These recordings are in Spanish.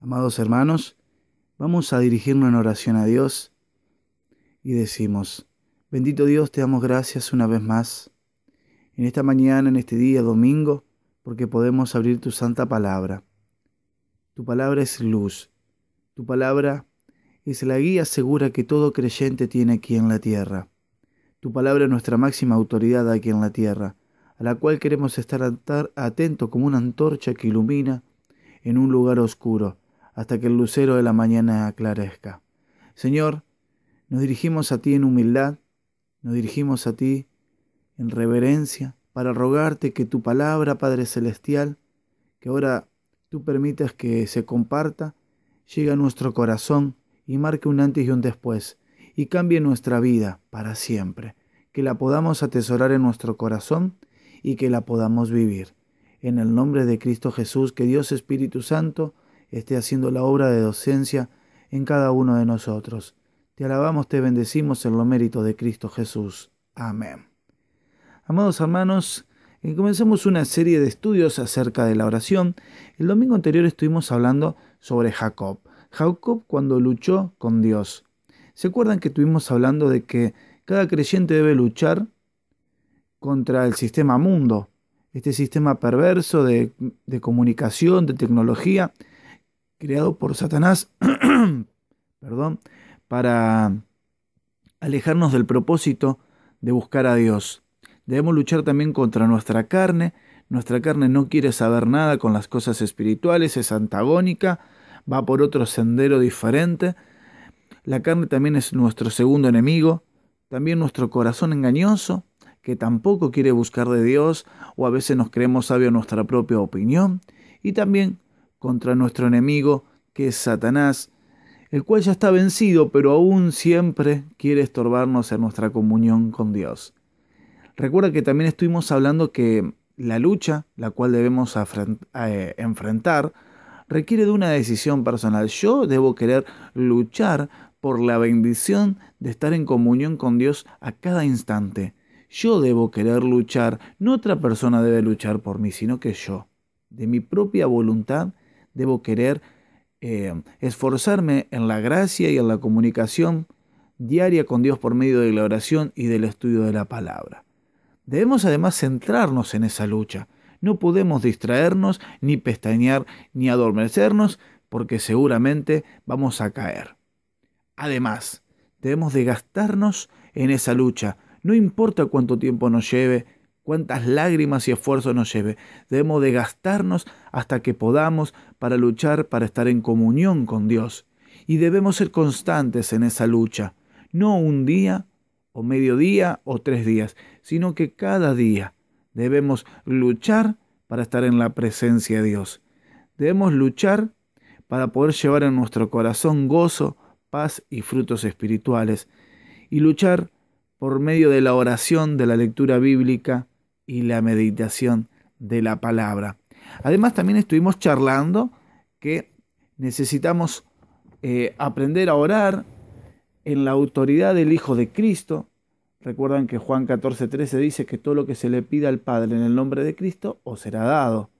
Amados hermanos, vamos a dirigirnos en oración a Dios y decimos: bendito Dios, te damos gracias una vez más en esta mañana, en este día domingo, porque podemos abrir tu santa palabra. Tu palabra es luz, tu palabra es la guía segura que todo creyente tiene aquí en la tierra. Tu palabra es nuestra máxima autoridad aquí en la tierra, a la cual queremos estar atentos como una antorcha que ilumina en un lugar oscuro, hasta que el lucero de la mañana aclarezca. Señor, nos dirigimos a ti en humildad, nos dirigimos a ti en reverencia, para rogarte que tu palabra, Padre Celestial, que ahora tú permitas que se comparta, llegue a nuestro corazón y marque un antes y un después, y cambie nuestra vida para siempre, que la podamos atesorar en nuestro corazón y que la podamos vivir. En el nombre de Cristo Jesús, que Dios Espíritu Santo esté haciendo la obra de docencia en cada uno de nosotros. Te alabamos, te bendecimos en los méritos de Cristo Jesús. Amén. Amados hermanos, comenzamos una serie de estudios acerca de la oración. El domingo anterior estuvimos hablando sobre Jacob. Jacob cuando luchó con Dios. ¿Se acuerdan que estuvimos hablando de que cada creyente debe luchar contra el sistema mundo? Este sistema perverso de comunicación, de tecnología, creado por Satanás, perdón, para alejarnos del propósito de buscar a Dios. Debemos luchar también contra nuestra carne. Nuestra carne no quiere saber nada con las cosas espirituales, es antagónica, va por otro sendero diferente. La carne también es nuestro segundo enemigo, también nuestro corazón engañoso, que tampoco quiere buscar de Dios, o a veces nos creemos sabios en nuestra propia opinión, y también contra nuestro enemigo, que es Satanás, el cual ya está vencido, pero aún siempre quiere estorbarnos en nuestra comunión con Dios. Recuerda que también estuvimos hablando que la lucha, la cual debemos enfrentar, requiere de una decisión personal. Yo debo querer luchar por la bendición de estar en comunión con Dios a cada instante. Yo debo querer luchar, no otra persona debe luchar por mí, sino que yo, de mi propia voluntad, debo querer esforzarme en la gracia y en la comunicación diaria con Dios por medio de la oración y del estudio de la palabra. Debemos además centrarnos en esa lucha. No podemos distraernos, ni pestañear, ni adormecernos, porque seguramente vamos a caer. Además, debemos de gastarnos en esa lucha. No importa cuánto tiempo nos lleve, cuántas lágrimas y esfuerzos nos lleve. Debemos de gastarnos hasta que podamos para luchar, para estar en comunión con Dios. Y debemos ser constantes en esa lucha. No un día, o mediodía, o 3 días, sino que cada día debemos luchar para estar en la presencia de Dios. Debemos luchar para poder llevar en nuestro corazón gozo, paz y frutos espirituales, y luchar por medio de la oración, de la lectura bíblica y la meditación de la palabra. Además, también estuvimos charlando que necesitamos aprender a orar en la autoridad del Hijo de Cristo. Recuerdan que Juan 14:13 dice que todo lo que se le pida al Padre en el nombre de Cristo os será dado.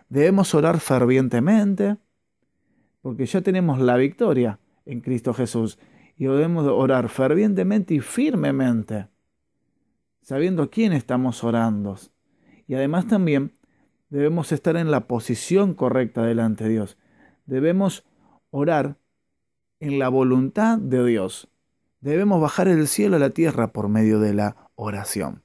Debemos orar fervientemente porque ya tenemos la victoria en Cristo Jesús, y debemos orar fervientemente y firmemente, sabiendo a quién estamos orando. Y además también debemos estar en la posición correcta delante de Dios. Debemos orar en la voluntad de Dios. Debemos bajar el cielo a la tierra por medio de la oración.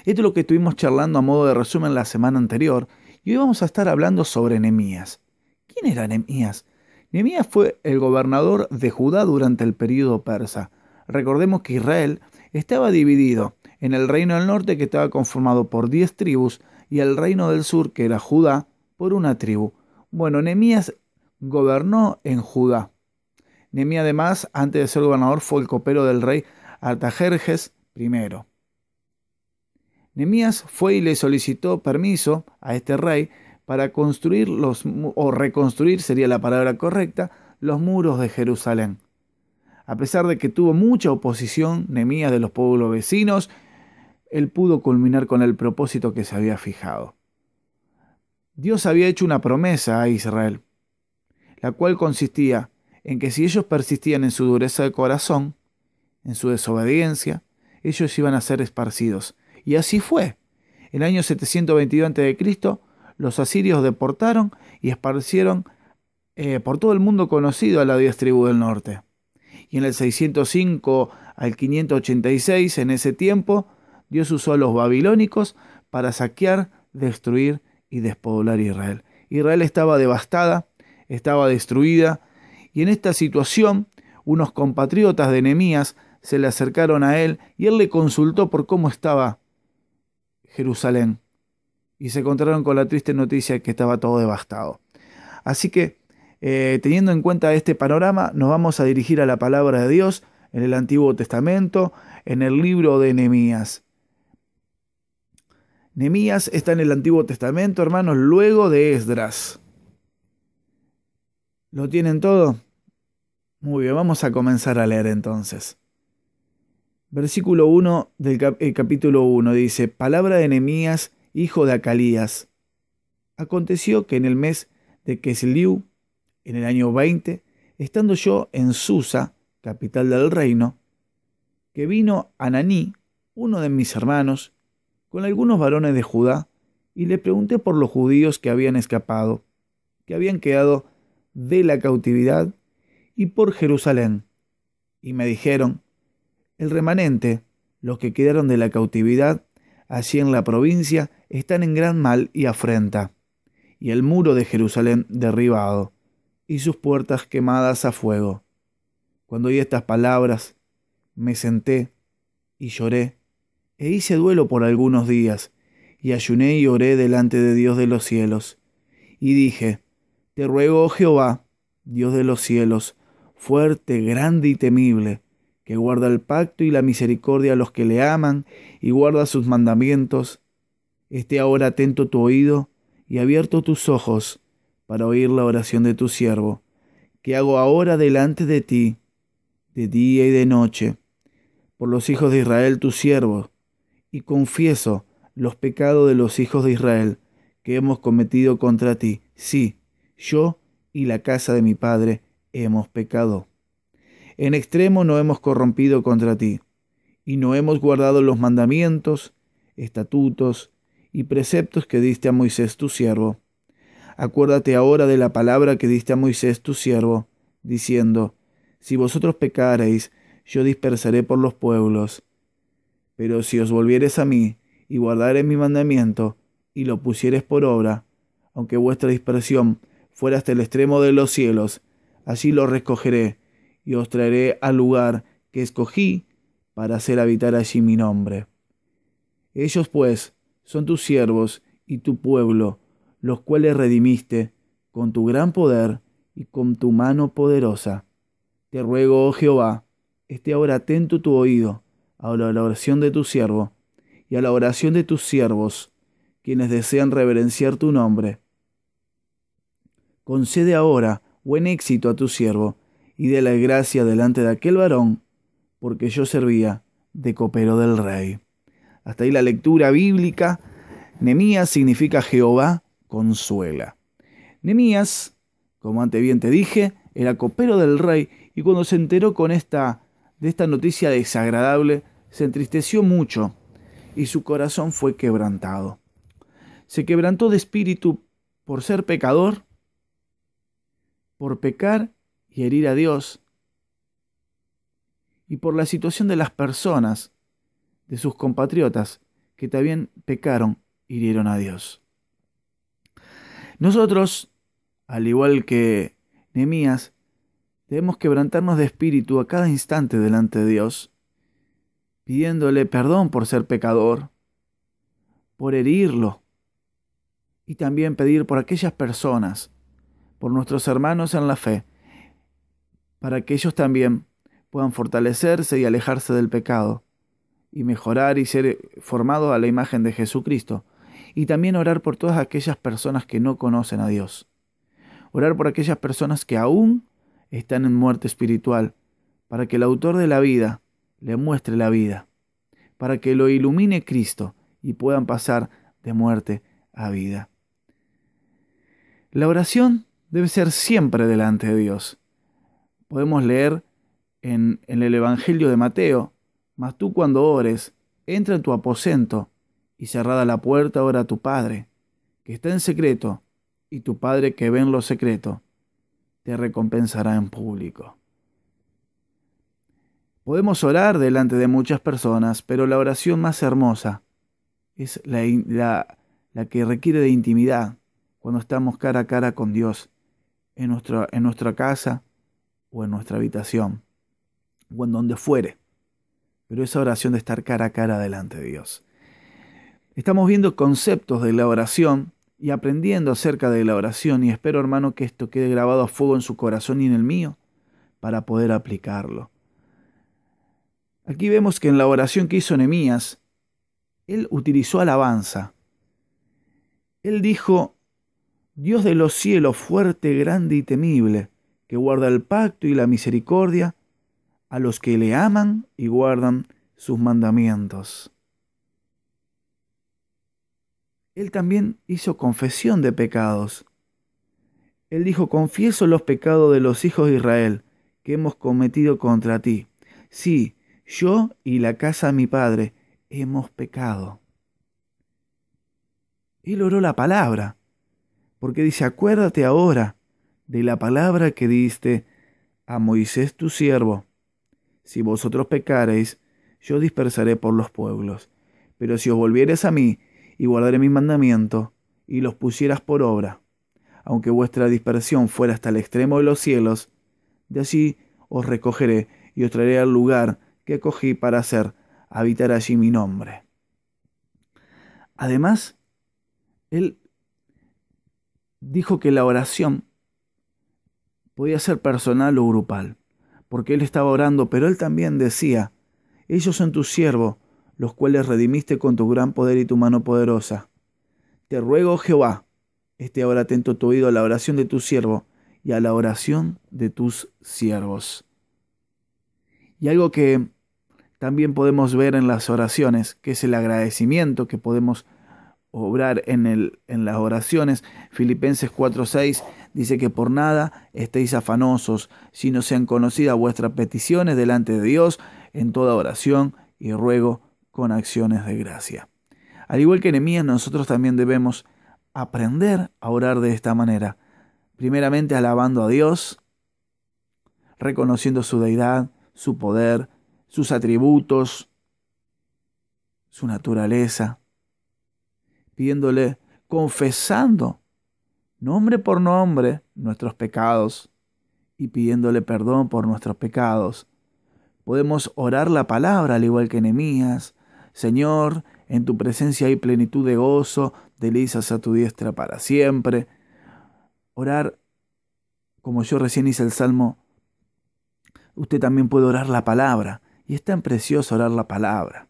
Esto es lo que estuvimos charlando a modo de resumen la semana anterior, y hoy vamos a estar hablando sobre Nehemías. ¿Quién era Nehemías? Nehemías fue el gobernador de Judá durante el período persa. Recordemos que Israel estaba dividido en el reino del norte, que estaba conformado por 10 tribus, y el reino del sur, que era Judá, por una tribu. Bueno, Nehemías gobernó en Judá. Nehemías, además, antes de ser gobernador, fue el copero del rey Artajerjes I. Nehemías fue y le solicitó permiso a este rey para construir o reconstruir, sería la palabra correcta, los muros de Jerusalén. A pesar de que tuvo mucha oposición, Nehemías, de los pueblos vecinos, él pudo culminar con el propósito que se había fijado. Dios había hecho una promesa a Israel. la cual consistía en que si ellos persistían en su dureza de corazón, en su desobediencia, ellos iban a ser esparcidos. Y así fue. En el año 722 a.C., los asirios deportaron y esparcieron por todo el mundo conocido a las 10 tribus del norte. Y en el 605 al 586, en ese tiempo, Dios usó a los babilónicos para saquear, destruir y despoblar Israel. Israel estaba devastada, estaba destruida, y en esta situación, unos compatriotas de Nehemías se le acercaron a él y él le consultó por cómo estaba Jerusalén. Y se encontraron con la triste noticia de que estaba todo devastado. Así que, teniendo en cuenta este panorama, nos vamos a dirigir a la palabra de Dios en el Antiguo Testamento, en el libro de Nehemías. Nehemías está en el Antiguo Testamento, hermanos, luego de Esdras. ¿Lo tienen todo? Muy bien, vamos a comenzar a leer entonces. Versículo 1 del capítulo 1 dice: Palabra de Nehemías, hijo de Acalías. Aconteció que en el mes de Kesliu, en el año 20, estando yo en Susa, capital del reino, que vino Ananí, uno de mis hermanos, con algunos varones de Judá, y le pregunté por los judíos que habían escapado, que habían quedado de la cautividad, y por Jerusalén. Y me dijeron: el remanente, los que quedaron de la cautividad, allí en la provincia, están en gran mal y afrenta, y el muro de Jerusalén derribado, y sus puertas quemadas a fuego. Cuando oí estas palabras, me senté y lloré, e hice duelo por algunos días, y ayuné y oré delante de Dios de los cielos. Y dije: te ruego, oh Jehová, Dios de los cielos, fuerte, grande y temible, que guarda el pacto y la misericordia a los que le aman y guarda sus mandamientos, esté ahora atento tu oído y abierto tus ojos para oír la oración de tu siervo, que hago ahora delante de ti, de día y de noche, por los hijos de Israel tus siervos, y confieso los pecados de los hijos de Israel que hemos cometido contra ti. Sí, yo y la casa de mi padre hemos pecado. En extremo no hemos corrompido contra ti, y no hemos guardado los mandamientos, estatutos y preceptos que diste a Moisés tu siervo. Acuérdate ahora de la palabra que diste a Moisés tu siervo, diciendo: si vosotros pecareis, yo dispersaré por los pueblos. Pero si os volviereis a mí, y guardareis mi mandamiento, y lo pusiereis por obra, aunque vuestra dispersión fuera hasta el extremo de los cielos, allí lo recogeré, y os traeré al lugar que escogí para hacer habitar allí mi nombre. Ellos, pues, son tus siervos y tu pueblo, los cuales redimiste con tu gran poder y con tu mano poderosa. Te ruego, oh Jehová, esté ahora atento tu oído a la oración de tu siervo y a la oración de tus siervos, quienes desean reverenciar tu nombre. Concede ahora buen éxito a tu siervo, y de la gracia delante de aquel varón, porque yo servía de copero del rey. Hasta ahí la lectura bíblica. Nehemías significa Jehová consuela. Nehemías, como antes bien te dije, era copero del rey, y cuando se enteró de esta noticia desagradable, se entristeció mucho, y su corazón fue quebrantado. Se quebrantó de espíritu por ser pecador, por pecar y herir a Dios, y por la situación de las personas, de sus compatriotas, que también pecaron, hirieron a Dios. Nosotros, al igual que Nehemías, debemos quebrantarnos de espíritu a cada instante delante de Dios, pidiéndole perdón por ser pecador, por herirlo, y también pedir por aquellas personas, por nuestros hermanos en la fe, para que ellos también puedan fortalecerse y alejarse del pecado, y mejorar y ser formados a la imagen de Jesucristo. Y también orar por todas aquellas personas que no conocen a Dios. Orar por aquellas personas que aún están en muerte espiritual, para que el autor de la vida le muestre la vida, para que lo ilumine Cristo y puedan pasar de muerte a vida. La oración debe ser siempre delante de Dios. Podemos leer en el Evangelio de Mateo: mas tú cuando ores, entra en tu aposento y cerrada la puerta, ora a tu Padre, que está en secreto, y tu Padre que ve en lo secreto, te recompensará en público. Podemos orar delante de muchas personas, pero la oración más hermosa es la que requiere de intimidad, cuando estamos cara a cara con Dios, en nuestra casa o en nuestra habitación, o en donde fuere. Pero esa oración de estar cara a cara delante de Dios. Estamos viendo conceptos de la oración y aprendiendo acerca de la oración, y espero, hermano, que esto quede grabado a fuego en su corazón y en el mío para poder aplicarlo. Aquí vemos que en la oración que hizo Nehemías, él utilizó alabanza. Él dijo: Dios de los cielos, fuerte, grande y temible, que guarda el pacto y la misericordia a los que le aman y guardan sus mandamientos. Él también hizo confesión de pecados. Él dijo: confieso los pecados de los hijos de Israel que hemos cometido contra ti. Sí, yo y la casa de mi padre hemos pecado. Él oró la palabra, porque dice: acuérdate ahora de la palabra que diste a Moisés tu siervo. Si vosotros pecareis, yo dispersaré por los pueblos. Pero si os volviereis a mí, y guardaré mis mandamientos, y los pusieras por obra, aunque vuestra dispersión fuera hasta el extremo de los cielos, de allí os recogeré y os traeré al lugar que cogí para habitar allí mi nombre. Además, él dijo que la oración podía ser personal o grupal, porque él estaba orando, pero él también decía: ellos son tus siervos, los cuales redimiste con tu gran poder y tu mano poderosa. Te ruego, Jehová, esté ahora atento tu oído a la oración de tu siervo y a la oración de tus siervos. Y algo que también podemos ver en las oraciones, que es el agradecimiento que podemos obrar en las oraciones. Filipenses 4:6 dice que por nada estéis afanosos, sino sean conocidas vuestras peticiones delante de Dios en toda oración y ruego con acciones de gracia. Al igual que Nehemías, nosotros también debemos aprender a orar de esta manera. Primeramente alabando a Dios, reconociendo su deidad, su poder, sus atributos, su naturaleza, pidiéndole, confesando nombre por nombre nuestros pecados y pidiéndole perdón por nuestros pecados. Podemos orar la palabra al igual que Nehemías: Señor, en tu presencia hay plenitud de gozo, delicias a tu diestra para siempre. Orar, como yo recién hice el Salmo, usted también puede orar la palabra, y es tan precioso orar la palabra.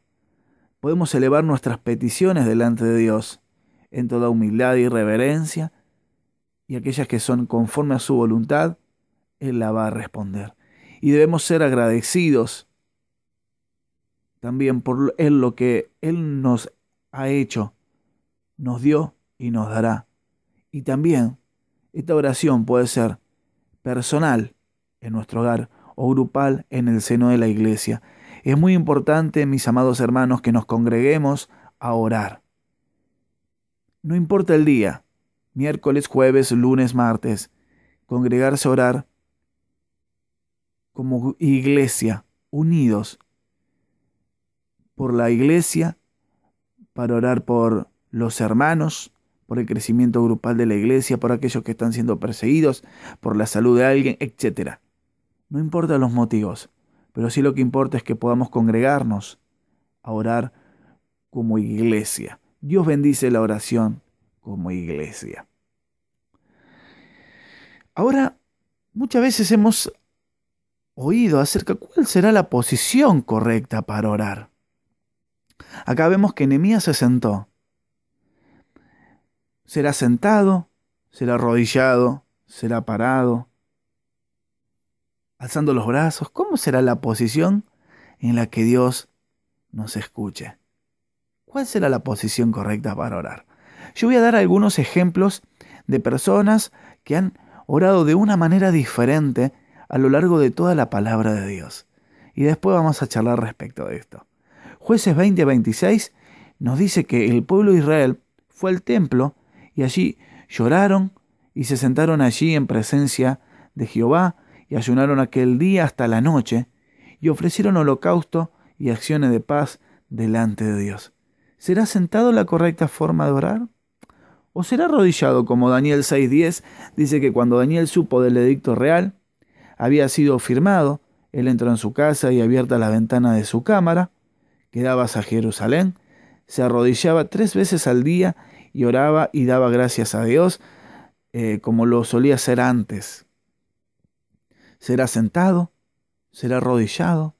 Podemos elevar nuestras peticiones delante de Dios en toda humildad y reverencia, y aquellas que son conforme a su voluntad, Él la va a responder. Y debemos ser agradecidos también por Él, lo que Él nos ha hecho, nos dio y nos dará. Y también esta oración puede ser personal en nuestro hogar o grupal en el seno de la iglesia. Es muy importante, mis amados hermanos, que nos congreguemos a orar. No importa el día, miércoles, jueves, lunes, martes, congregarse a orar como iglesia, unidos por la iglesia, para orar por los hermanos, por el crecimiento grupal de la iglesia, por aquellos que están siendo perseguidos, por la salud de alguien, etc. No importa los motivos, pero sí lo que importa es que podamos congregarnos a orar como iglesia. Dios bendice la oración como iglesia. Ahora, muchas veces hemos oído acerca de cuál será la posición correcta para orar. Acá vemos que Nehemías se sentó. ¿Será sentado? ¿Será arrodillado? ¿Será parado? ¿Alzando los brazos? ¿Cómo será la posición en la que Dios nos escuche? ¿Cuál será la posición correcta para orar? Yo voy a dar algunos ejemplos de personas que han orado de una manera diferente a lo largo de toda la palabra de Dios. Y después vamos a charlar respecto de esto. Jueces 20:26 nos dice que el pueblo de Israel fue al templo y allí lloraron y se sentaron allí en presencia de Jehová y ayunaron aquel día hasta la noche y ofrecieron holocausto y acciones de paz delante de Dios. ¿Será sentado la correcta forma de orar? ¿O será arrodillado como Daniel 6:10 dice que cuando Daniel supo del edicto real, había sido firmado, él entró en su casa y abierta la ventana de su cámara, que daba hacia Jerusalén, se arrodillaba 3 veces al día y oraba y daba gracias a Dios, como lo solía hacer antes? ¿Será sentado? ¿Será arrodillado?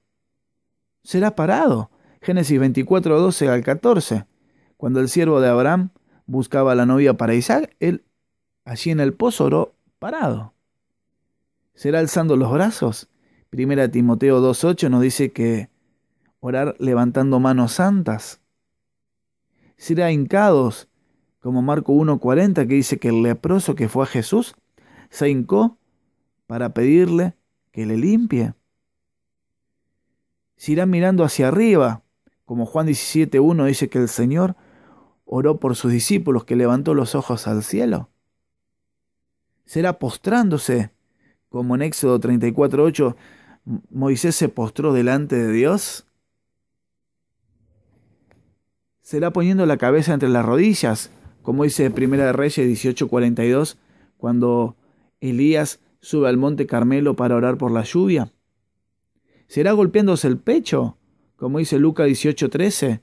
¿Será parado? Génesis 24:12 al 14. Cuando el siervo de Abraham buscaba a la novia para Isaac, él allí en el pozo oró parado. ¿Será alzando los brazos? Primera Timoteo 2:8 nos dice que orar levantando manos santas. ¿Será hincados? Como Marco 1:40 que dice que el leproso que fue a Jesús se hincó para pedirle que le limpie. ¿Se irá mirando hacia arriba? Como Juan 17:1 dice que el Señor oró por sus discípulos, que levantó los ojos al cielo. ¿Será postrándose? Como en Éxodo 34:8 Moisés se postró delante de Dios. ¿Será poniendo la cabeza entre las rodillas? Como dice Primera de Reyes 18:42, cuando Elías sube al monte Carmelo para orar por la lluvia. ¿Será golpeándose el pecho? Como dice Lucas 18:13,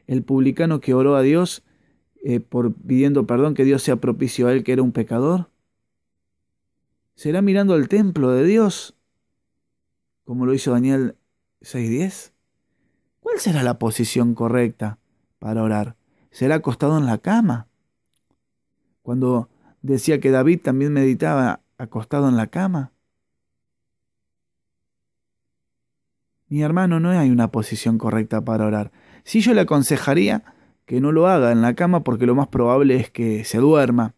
el publicano que oró a Dios pidiendo perdón, que Dios sea propicio a él, que era un pecador. ¿Será mirando al templo de Dios? Como lo hizo Daniel 6:10. ¿Cuál será la posición correcta para orar? ¿Será acostado en la cama? Cuando decía que David también meditaba acostado en la cama. Mi hermano, no hay una posición correcta para orar. Sí, yo le aconsejaría que no lo haga en la cama porque lo más probable es que se duerma.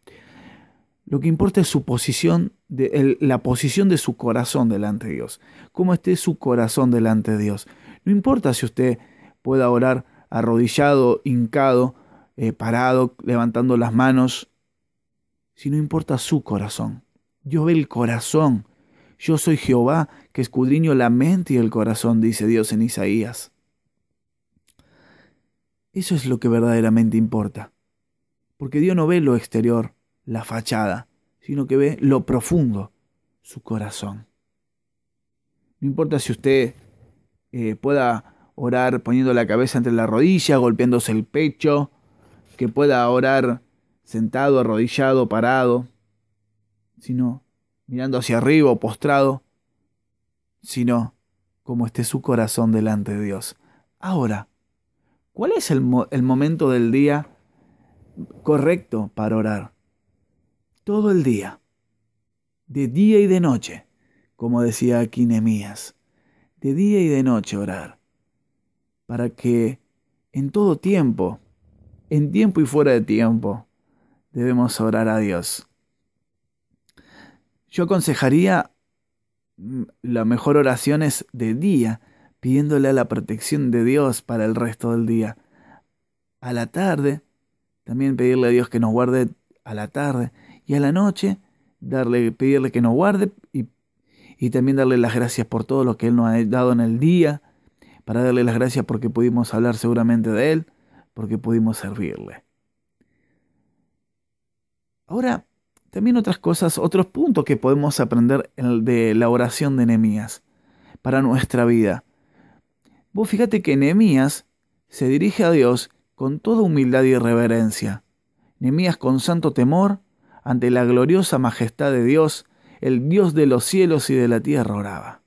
Lo que importa es su posición, la posición de su corazón delante de Dios. Cómo esté su corazón delante de Dios. No importa si usted pueda orar arrodillado, hincado, parado, levantando las manos, si no importa su corazón. Dios ve el corazón. Yo soy Jehová, que escudriño la mente y el corazón, dice Dios en Isaías. Eso es lo que verdaderamente importa. Porque Dios no ve lo exterior, la fachada, sino que ve lo profundo, su corazón. No importa si usted pueda orar poniendo la cabeza entre las rodillas, golpeándose el pecho, que pueda orar sentado, arrodillado, parado, sino mirando hacia arriba o postrado, sino como esté su corazón delante de Dios. Ahora, ¿cuál es el momento del día correcto para orar? Todo el día, de día y de noche, como decía aquí Nehemías, de día y de noche orar, para que en todo tiempo, en tiempo y fuera de tiempo, debemos orar a Dios. Yo aconsejaría la mejor oración es de día, pidiéndole a la protección de Dios para el resto del día. A la tarde, también pedirle a Dios que nos guarde a la tarde. Y a la noche, pedirle que nos guarde y también darle las gracias por todo lo que Él nos ha dado en el día, para darle las gracias porque pudimos hablar seguramente de Él, porque pudimos servirle. Ahora, también otras cosas, otros puntos que podemos aprender de la oración de Nehemías para nuestra vida. Vos fíjate que Nehemías se dirige a Dios con toda humildad y reverencia. Nehemías con santo temor, ante la gloriosa majestad de Dios, el Dios de los cielos y de la tierra, oraba.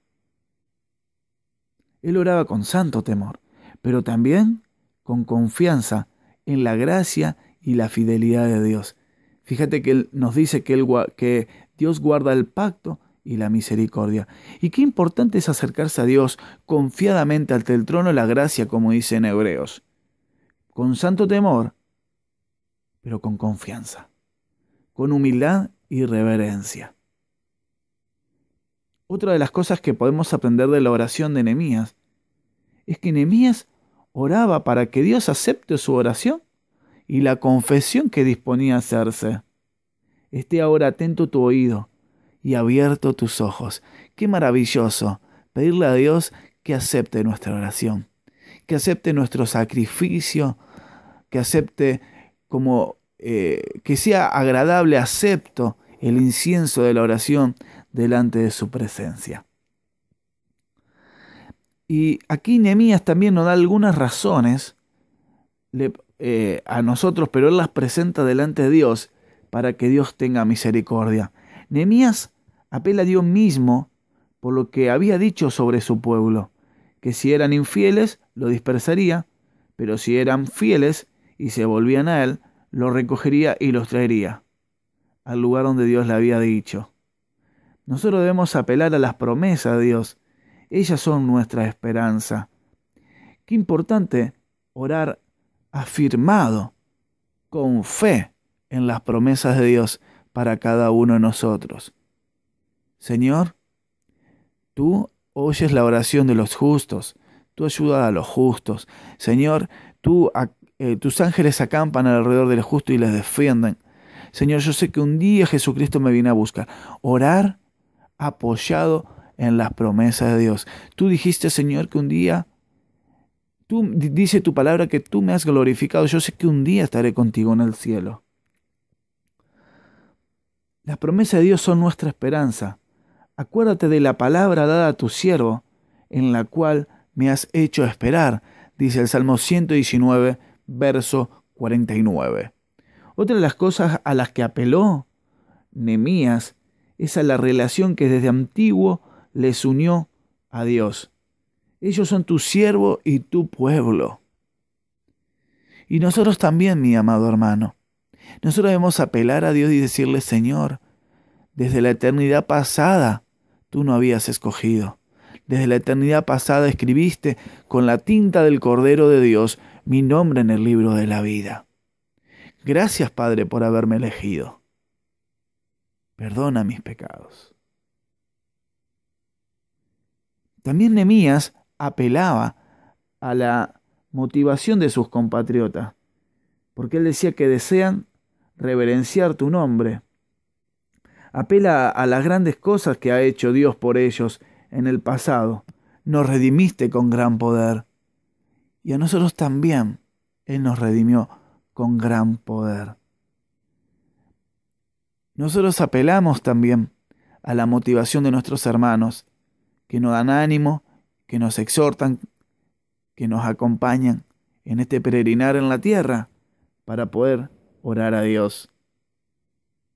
Él oraba con santo temor, pero también con confianza en la gracia y la fidelidad de Dios. Fíjate que Él nos dice que Dios guarda el pacto y la misericordia. Y qué importante es acercarse a Dios confiadamente ante el trono de la gracia, como dice en Hebreos. Con santo temor, pero con confianza, con humildad y reverencia. Otra de las cosas que podemos aprender de la oración de Nehemías es que Nehemías oraba para que Dios acepte su oración y la confesión que disponía a hacerse. Esté ahora atento tu oído y abierto tus ojos. Qué maravilloso pedirle a Dios que acepte nuestra oración, que acepte nuestro sacrificio, que acepte que sea agradable, acepto el incienso de la oración delante de su presencia. Y aquí Nehemías también nos da algunas razones a nosotros, pero él las presenta delante de Dios para que Dios tenga misericordia. Nehemías apela a Dios mismo por lo que había dicho sobre su pueblo, que si eran infieles lo dispersaría, pero si eran fieles y se volvían a él, los recogería y los traería al lugar donde Dios le había dicho. Nosotros debemos apelar a las promesas de Dios. Ellas son nuestra esperanza. Qué importante orar afirmado, con fe en las promesas de Dios para cada uno de nosotros. Señor, tú oyes la oración de los justos, tú ayudas a los justos. Señor, tus ángeles acampan alrededor del justo y les defienden. Señor, yo sé que un día Jesucristo me viene a buscar. Orar apoyado en las promesas de Dios. Tú dijiste, Señor, que un día, dice tu palabra que tú me has glorificado. Yo sé que un día estaré contigo en el cielo. Las promesas de Dios son nuestra esperanza. Acuérdate de la palabra dada a tu siervo, en la cual me has hecho esperar, dice el Salmo 119, verso 49. Otra de las cosas a las que apeló Nehemías es a la relación que desde antiguo les unió a Dios. Ellos son tu siervo y tu pueblo. Y nosotros también, mi amado hermano. Nosotros debemos apelar a Dios y decirle, Señor, desde la eternidad pasada tú no habías escogido. Desde la eternidad pasada escribiste con la tinta del Cordero de Dios mi nombre en el libro de la vida. Gracias, Padre, por haberme elegido. Perdona mis pecados. También Nehemías apelaba a la motivación de sus compatriotas, porque él decía que desean reverenciar tu nombre. Apela a las grandes cosas que ha hecho Dios por ellos en el pasado. Nos redimiste con gran poder. Y a nosotros también Él nos redimió con gran poder. Nosotros apelamos también a la motivación de nuestros hermanos, que nos dan ánimo, que nos exhortan, que nos acompañan en este peregrinar en la tierra para poder orar a Dios.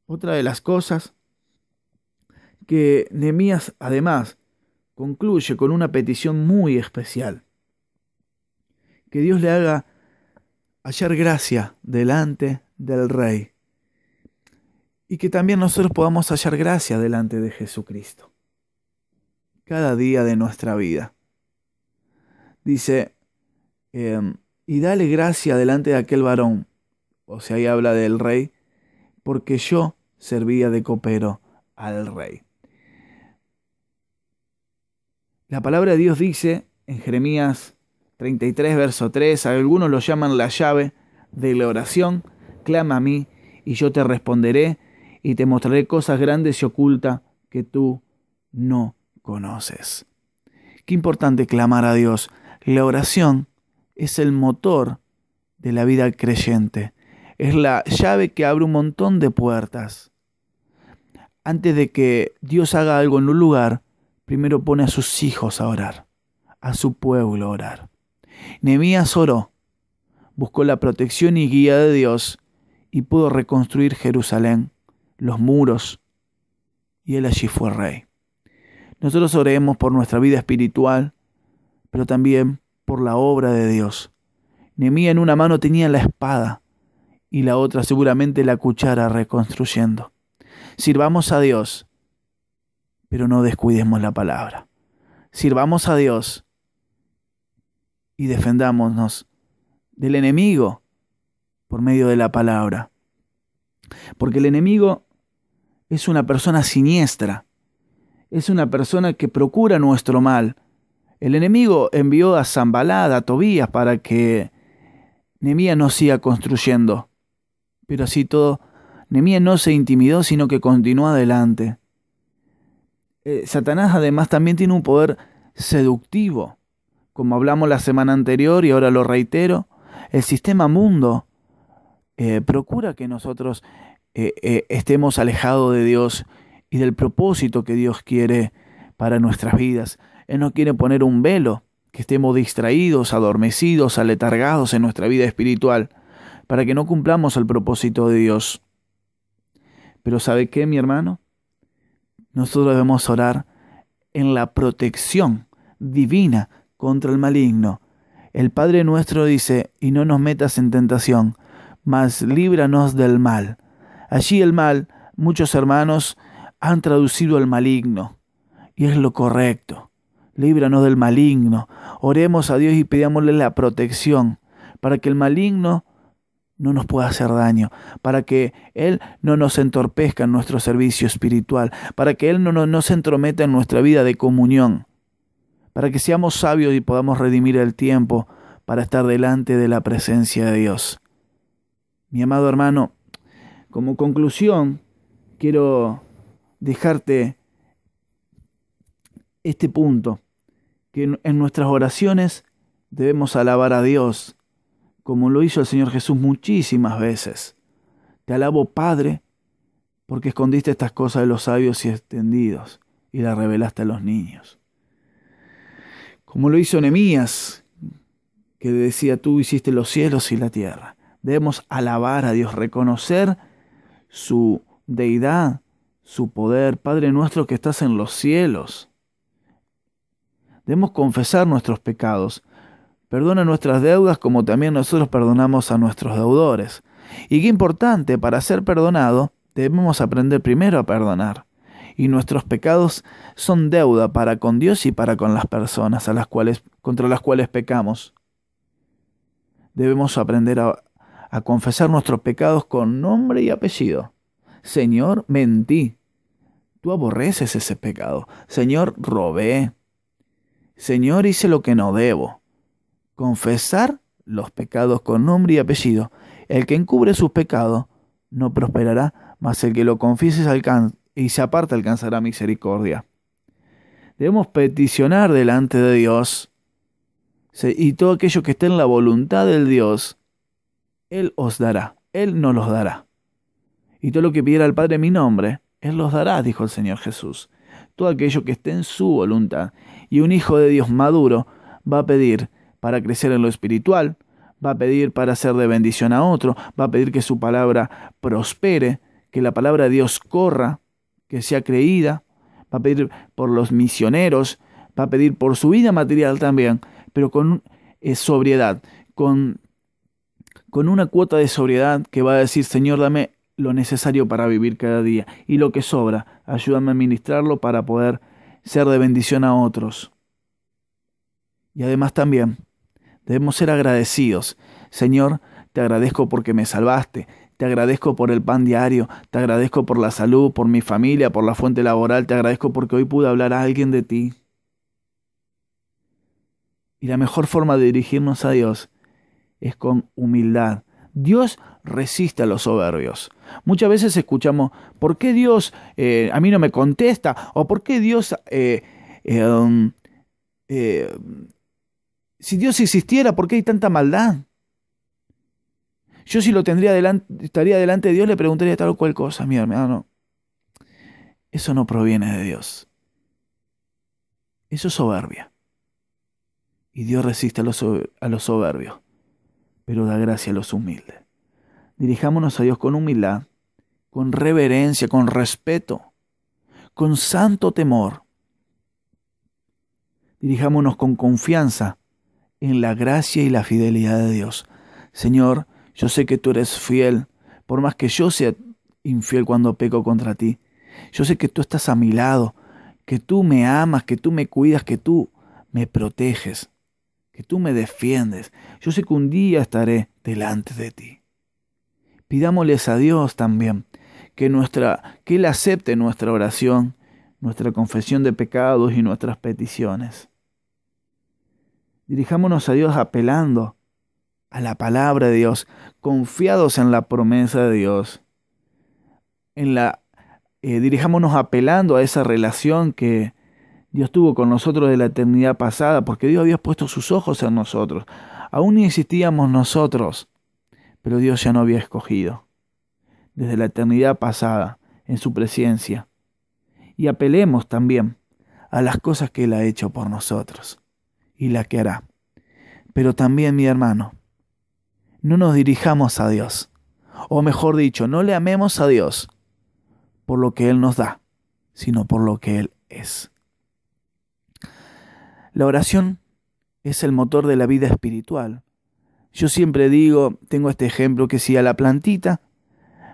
Otra de las cosas que Nehemías además concluye con una petición muy especial. Que Dios le haga hallar gracia delante del Rey. Y que también nosotros podamos hallar gracia delante de Jesucristo. Cada día de nuestra vida. Dice, y dale gracia delante de aquel varón. O sea, ahí habla del Rey, porque yo servía de copero al Rey. La palabra de Dios dice en Jeremías 33, verso 3, algunos lo llaman la llave de la oración, clama a mí y yo te responderé y te mostraré cosas grandes y ocultas que tú no conoces. Qué importante clamar a Dios. La oración es el motor de la vida creyente. Es la llave que abre un montón de puertas. Antes de que Dios haga algo en un lugar, primero pone a sus hijos a orar, a su pueblo a orar. Nehemías oró, buscó la protección y guía de Dios y pudo reconstruir Jerusalén, los muros, y él allí fue rey. Nosotros oremos por nuestra vida espiritual, pero también por la obra de Dios. Nehemías en una mano tenía la espada y la otra seguramente la cuchara reconstruyendo. Sirvamos a Dios, pero no descuidemos la palabra. Sirvamos a Dios y defendámonos del enemigo por medio de la palabra. Porque el enemigo es una persona siniestra, es una persona que procura nuestro mal. El enemigo envió a Sanballat, a Tobías, para que Nehemías no siga construyendo. Pero así todo, Nehemías no se intimidó, sino que continuó adelante. Satanás además también tiene un poder seductivo. Como hablamos la semana anterior y ahora lo reitero, el sistema mundo procura que nosotros estemos alejados de Dios y del propósito que Dios quiere para nuestras vidas. Él nos quiere poner un velo, que estemos distraídos, adormecidos, aletargados en nuestra vida espiritual, para que no cumplamos el propósito de Dios. Pero ¿sabe qué, mi hermano? Nosotros debemos orar en la protección divina contra el maligno. El Padre nuestro dice, y no nos metas en tentación, mas líbranos del mal. Allí el mal, muchos hermanos han traducido el maligno, y es lo correcto. Líbranos del maligno. Oremos a Dios y pidámosle la protección para que el maligno no nos pueda hacer daño, para que Él no nos entorpezca en nuestro servicio espiritual, para que Él no se entrometa en nuestra vida de comunión, para que seamos sabios y podamos redimir el tiempo para estar delante de la presencia de Dios. Mi amado hermano, como conclusión, quiero dejarte este punto, que en nuestras oraciones debemos alabar a Dios, como lo hizo el Señor Jesús muchísimas veces. Te alabo, Padre, porque escondiste estas cosas de los sabios y extendidos y las revelaste a los niños. Como lo hizo Nehemías, que decía, tú hiciste los cielos y la tierra. Debemos alabar a Dios, reconocer su deidad, su poder. Padre nuestro que estás en los cielos. Debemos confesar nuestros pecados. Perdona nuestras deudas como también nosotros perdonamos a nuestros deudores. Y qué importante, para ser perdonado, debemos aprender primero a perdonar. Y nuestros pecados son deuda para con Dios y para con las personas contra las cuales pecamos. Debemos aprender a confesar nuestros pecados con nombre y apellido. Señor, mentí. Tú aborreces ese pecado. Señor, robé. Señor, hice lo que no debo. Confesar los pecados con nombre y apellido. El que encubre sus pecados no prosperará, mas el que lo confiese y se aparta alcanzará misericordia. Debemos peticionar delante de Dios, y todo aquello que esté en la voluntad del Dios, Él os dará, Él nos los dará. Y todo lo que pidiera al Padre en mi nombre, Él los dará, dijo el Señor Jesús. Todo aquello que esté en su voluntad. Y un hijo de Dios maduro va a pedir para crecer en lo espiritual, va a pedir para ser de bendición a otro, va a pedir que su palabra prospere, que la palabra de Dios corra, que sea creída, va a pedir por los misioneros, va a pedir por su vida material también, pero con sobriedad, con una cuota de sobriedad que va a decir, Señor, dame lo necesario para vivir cada día, y lo que sobra, ayúdame a ministrarlo para poder ser de bendición a otros. Y además también debemos ser agradecidos. Señor, te agradezco porque me salvaste, te agradezco por el pan diario, te agradezco por la salud, por mi familia, por la fuente laboral, te agradezco porque hoy pude hablar a alguien de ti. Y la mejor forma de dirigirnos a Dios es con humildad. Dios resiste a los soberbios. Muchas veces escuchamos, ¿por qué Dios a mí no me contesta? ¿O por qué Dios, si Dios existiera, por qué hay tanta maldad? Yo si lo estaría delante de Dios, le preguntaría tal o cual cosa. Mi hermano, eso no proviene de Dios. Eso es soberbia. Y Dios resiste a los soberbios, pero da gracia a los humildes. Dirijámonos a Dios con humildad, con reverencia, con respeto, con santo temor. Dirijámonos con confianza en la gracia y la fidelidad de Dios. Señor, yo sé que tú eres fiel, por más que yo sea infiel cuando peco contra ti. Yo sé que tú estás a mi lado, que tú me amas, que tú me cuidas, que tú me proteges, que tú me defiendes. Yo sé que un día estaré delante de ti. Pidámosles a Dios también que Él acepte nuestra oración, nuestra confesión de pecados y nuestras peticiones. Dirijámonos a Dios apelando a la palabra de Dios, confiados en la promesa de Dios. Dirijámonos apelando a esa relación que Dios tuvo con nosotros de la eternidad pasada, porque Dios había puesto sus ojos en nosotros. Aún ni existíamos nosotros, pero Dios ya nos había escogido desde la eternidad pasada en su presencia. Y apelemos también a las cosas que Él ha hecho por nosotros y las que hará. Pero también, mi hermano, no nos dirijamos a Dios, o mejor dicho, no le amemos a Dios por lo que Él nos da, sino por lo que Él es. La oración es el motor de la vida espiritual. Yo siempre digo, tengo este ejemplo, que si a la plantita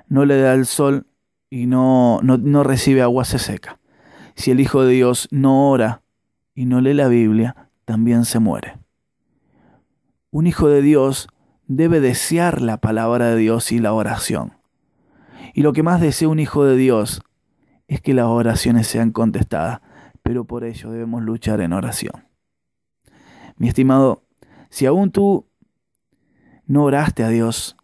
no le da el sol y no recibe agua, se seca. Si el Hijo de Dios no ora y no lee la Biblia, también se muere. Un hijo de Dios debe desear la palabra de Dios y la oración. Y lo que más desea un hijo de Dios es que las oraciones sean contestadas, pero por ello debemos luchar en oración. Mi estimado, si aún tú no oraste a Dios,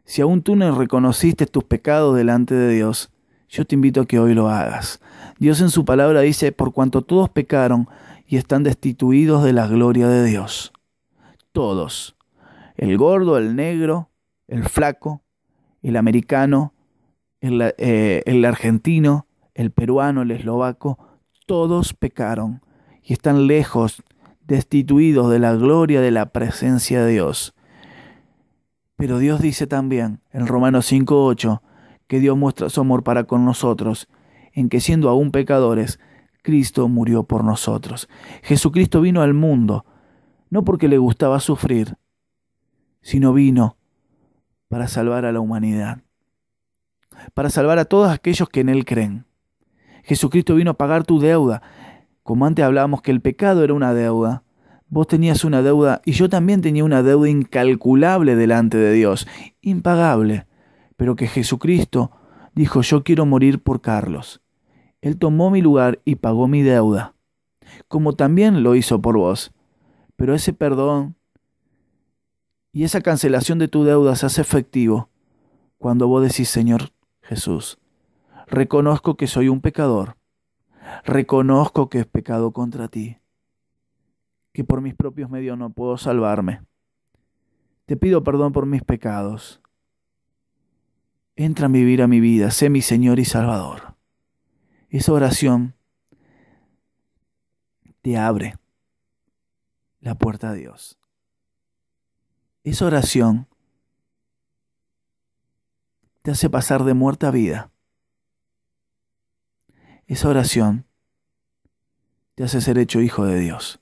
si aún tú no reconociste tus pecados delante de Dios, yo te invito a que hoy lo hagas. Dios en su palabra dice, por cuanto todos pecaron y están destituidos de la gloria de Dios. Todos. El gordo, el negro, el flaco, el americano, el argentino, el peruano, el eslovaco, todos pecaron y están lejos, destituidos de la gloria de la presencia de Dios. Pero Dios dice también en Romanos 5:8 que Dios muestra su amor para con nosotros, en que siendo aún pecadores, Cristo murió por nosotros. Jesucristo vino al mundo, no porque le gustaba sufrir, sino vino para salvar a la humanidad, para salvar a todos aquellos que en Él creen. Jesucristo vino a pagar tu deuda. Como antes hablábamos que el pecado era una deuda, vos tenías una deuda y yo también tenía una deuda incalculable delante de Dios, impagable, pero que Jesucristo dijo, yo quiero morir por Carlos. Él tomó mi lugar y pagó mi deuda, como también lo hizo por vos. Pero ese perdón y esa cancelación de tu deuda se hace efectivo cuando vos decís, Señor Jesús, reconozco que soy un pecador, reconozco que he pecado contra ti, que por mis propios medios no puedo salvarme. Te pido perdón por mis pecados. Entra a vivir a mi vida, sé mi Señor y Salvador. Esa oración te abre la puerta a Dios. Esa oración te hace pasar de muerte a vida. Esa oración te hace ser hecho hijo de Dios.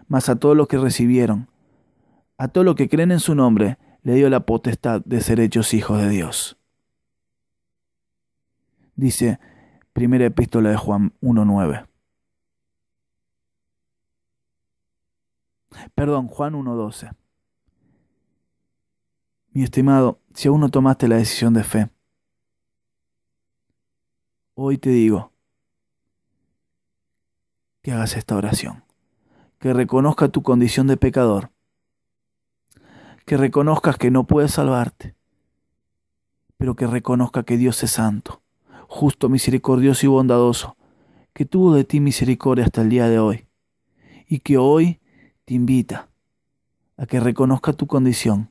Mas a todos los que recibieron, a todos los que creen en su nombre, le dio la potestad de ser hechos hijos de Dios. Dice Primera Epístola de Juan 1:9. Juan 1:12. Mi estimado, si aún no tomaste la decisión de fe, hoy te digo que hagas esta oración, que reconozca tu condición de pecador, que reconozcas que no puedes salvarte, pero que reconozca que Dios es santo, justo, misericordioso y bondadoso, que tuvo de ti misericordia hasta el día de hoy, y que hoy te invita a que reconozca tu condición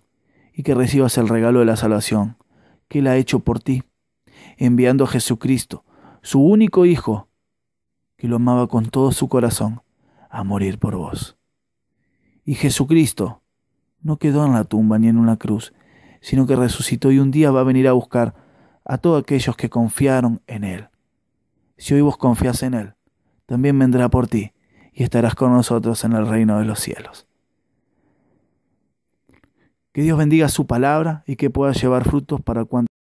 y que recibas el regalo de la salvación que Él ha hecho por ti, enviando a Jesucristo, su único Hijo, que lo amaba con todo su corazón, a morir por vos. Y Jesucristo no quedó en la tumba ni en una cruz, sino que resucitó y un día va a venir a buscar a todos aquellos que confiaron en Él. Si hoy vos confías en Él, también vendrá por ti y estarás con nosotros en el reino de los cielos. Que Dios bendiga su palabra y que pueda llevar frutos para cuantos